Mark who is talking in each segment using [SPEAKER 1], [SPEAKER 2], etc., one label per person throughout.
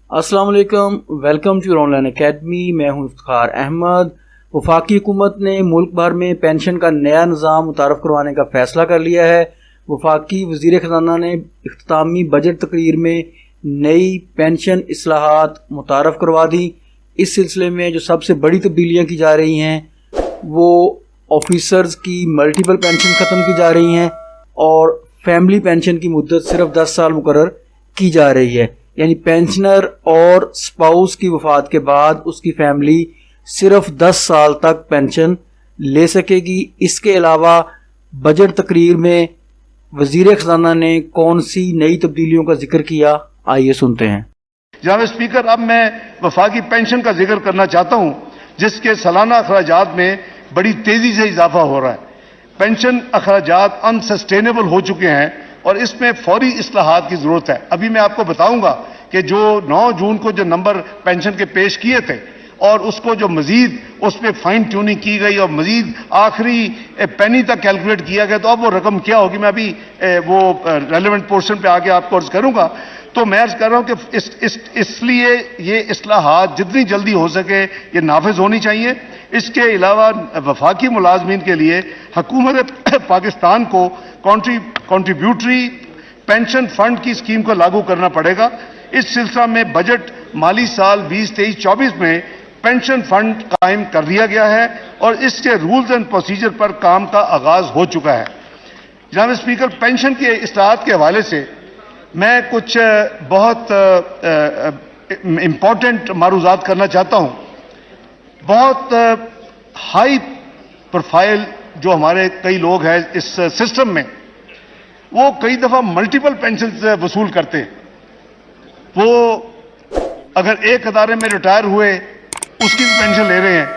[SPEAKER 1] अस्सलाम वालेकुम, welcome to online academy. मैं हूं इफ्तिखार अहमद। वफाकी हुकूमत ने मुल्क भर में पेंशन का नया निज़ाम मुतारफ़ करवाने का फ़ैसला कर लिया है। वफाकी वज़ीर ख़ज़ाना ने इख्तितामी बजट तकरीर में नई पेंशन इस्लाहात मुतारफ़ करवा दी। इस सिलसिले में जो सबसे बड़ी तब्दीलियाँ की जा रही हैं वो ऑफिसर्स की मल्टीपल पेंशन ख़त्म की जा रही हैं और फैमिली पेंशन की मुद्दत सिर्फ 10 साल मुकर्रर की जा रही है। यानी पेंशनर और स्पाउस की वफ़ात के बाद उसकी फैमिली सिर्फ 10 साल तक पेंशन ले सकेगी। इसके अलावा बजट तकरीर में वज़ीर ख़ज़ाना ने कौन सी नई तब्दीलियों का जिक्र किया, आइए सुनते हैं।
[SPEAKER 2] जनाब स्पीकर, अब मैं वफाकी पेंशन का जिक्र करना चाहता हूं, जिसके सालाना अखराजात में बड़ी तेजी से इजाफा हो रहा है। पेंशन अखराजात अनसस्टेनेबल हो चुके हैं और इसमें फौरी इस्लाहात की जरूरत है। अभी मैं आपको बताऊंगा कि जो 9 जून को जो नंबर पेंशन के पेश किए थे और उसको जो मजीद उस पर फाइन ट्यूनिंग की गई और मजीद आखिरी पेनी तक कैलकुलेट किया गया, तो अब वो रकम क्या होगी मैं अभी वो रेलिवेंट पोर्शन पे आके आपको अर्ज करूंगा। तो मैं अर्ज कर रहा हूं कि इसलिए ये इस्लाहात जितनी जल्दी हो सके ये नाफिज होनी चाहिए। इसके अलावा वफाकी मुलाजमीन के लिए हुकूमत पाकिस्तान को कॉन्ट्रीब्यूटरी पेंशन फंड की स्कीम को लागू करना पड़ेगा। इस सिलसिला में बजट माली साल 2023-24 में पेंशन फंड कायम कर दिया गया है और इसके रूल्स एंड प्रोसीजर पर काम का आगाज हो चुका है। जनाब स्पीकर, पेंशन के इस्लाहात के हवाले से मैं कुछ बहुत इंपॉर्टेंट मारूजात करना चाहता हूं। बहुत हाई प्रोफाइल जो हमारे कई लोग हैं इस सिस्टम में, वो कई दफा मल्टीपल पेंशन वसूल करते हैं। वो अगर एक अदारे में रिटायर हुए उसकी भी पेंशन ले रहे हैं,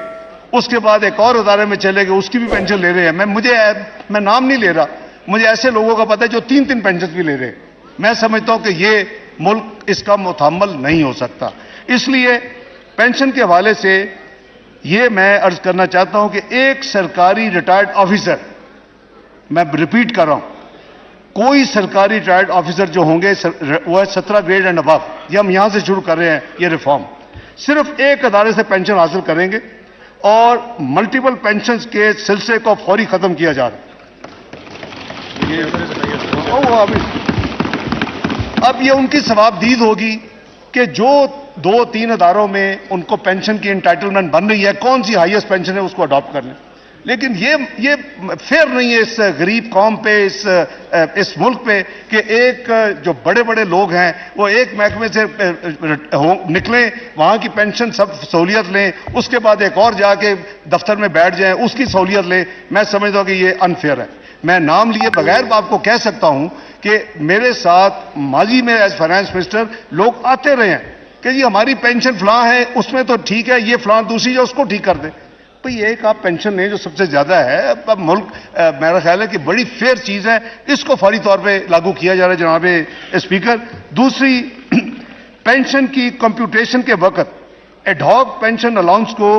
[SPEAKER 2] उसके बाद एक और अदारे में चले गए उसकी भी पेंशन ले रहे हैं। मैं नाम नहीं ले रहा, मुझे ऐसे लोगों का पता है जो 3-3 पेंशन भी ले रहे हैं। मैं समझता हूं कि ये मुल्क इसका मुतहम्मल नहीं हो सकता। इसलिए पेंशन के हवाले से ये मैं अर्ज करना चाहता हूं कि एक सरकारी रिटायर्ड ऑफिसर, मैं रिपीट कर रहा हूं, कोई सरकारी रिटायर्ड ऑफिसर जो होंगे वो है 17 ग्रेड एंड अबव, ये हम यहां से शुरू कर रहे हैं ये रिफॉर्म, सिर्फ एक अदारे से पेंशन हासिल करेंगे और मल्टीपल पेंशन के सिलसिले को फौरी खत्म किया जा रहा है। अब ये उनकी सवाबदीद होगी कि जो 2-3 अदारों में उनको पेंशन की एंटाइटलमेंट बन रही है, कौन सी हाईएस्ट पेंशन है उसको अडॉप्ट कर लें। लेकिन ये फेयर नहीं है इस गरीब कौम पे, इस मुल्क पे कि एक जो बड़े बड़े लोग हैं वो एक महकमे से निकलें, वहां की पेंशन सब सहूलियत लें, उसके बाद एक और जाके दफ्तर में बैठ जाएं उसकी सहूलियत लें। मैं समझता हूं कि ये अनफेयर है। मैं नाम लिए बगैर आपको कह सकता हूं कि मेरे साथ माजी में एज फाइनेंस मिनिस्टर लोग आते रहे हैं कि जी हमारी पेंशन फलां है, उसमें तो ठीक है, ये फलां दूसरी जो उसको ठीक कर दे। भाई एक आप पेंशन लें जो सबसे ज्यादा है। अब मुल्क मेरा ख्याल है कि बड़ी फेयर चीज है, इसको फौरी तौर पे लागू किया जा रहा है जनाब स्पीकर। दूसरी, पेंशन की कंप्यूटेशन के वक्त एडहॉक पेंशन अलाउंस को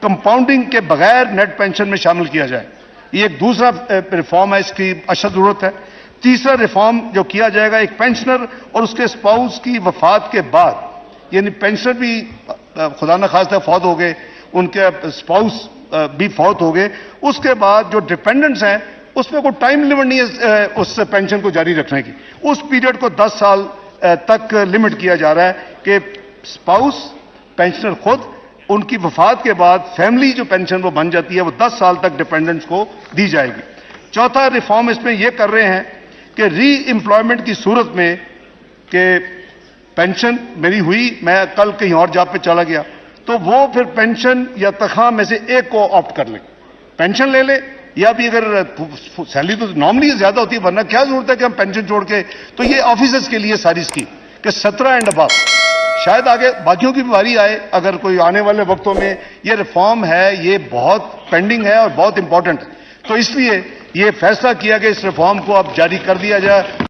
[SPEAKER 2] कंपाउंडिंग के बगैर नेट पेंशन में शामिल किया जाए, ये एक दूसरा रिफॉर्म है, इसकी अशद जरूरत है। तीसरा रिफॉर्म जो किया जाएगा, एक पेंशनर और उसके स्पाउस की वफात के बाद, यानी पेंशनर भी खुदा न खास्ता फौत हो गए, उनके स्पाउस भी फौत हो गए, उसके बाद जो डिपेंडेंट्स हैं उसमें कोई टाइम लिमिट नहीं है उस पेंशन को जारी रखने की। उस पीरियड को 10 साल तक लिमिट किया जा रहा है कि स्पाउस, पेंशनर खुद, उनकी वफात के बाद फैमिली जो पेंशन वो बन जाती है वो 10 साल तक डिपेंडेंट्स को दी जाएगी। चौथा रिफॉर्म इसमें यह कर रहे हैं कि री एम्प्लॉयमेंट की सूरत में कि पेंशन मेरी हुई, मैं कल कहीं और जॉब पे चला गया, तो वो फिर पेंशन या तनख्वाह में से एक को ऑप्ट कर ले, पेंशन ले ले, या भी अगर सैलरी तो नॉर्मली ज्यादा होती है, वरना क्या जरूरत है कि हम पेंशन छोड़ के। तो ये ऑफिसर्स के लिए सारी स्कीम कि 17 एंड अबव, शायद आगे बाकियों की भी बारी आए अगर कोई आने वाले वक्तों में। ये रिफॉर्म है, ये बहुत पेंडिंग है और बहुत इंपॉर्टेंट है, तो इसलिए ये फैसला किया कि इस रिफॉर्म को अब जारी कर दिया जाए।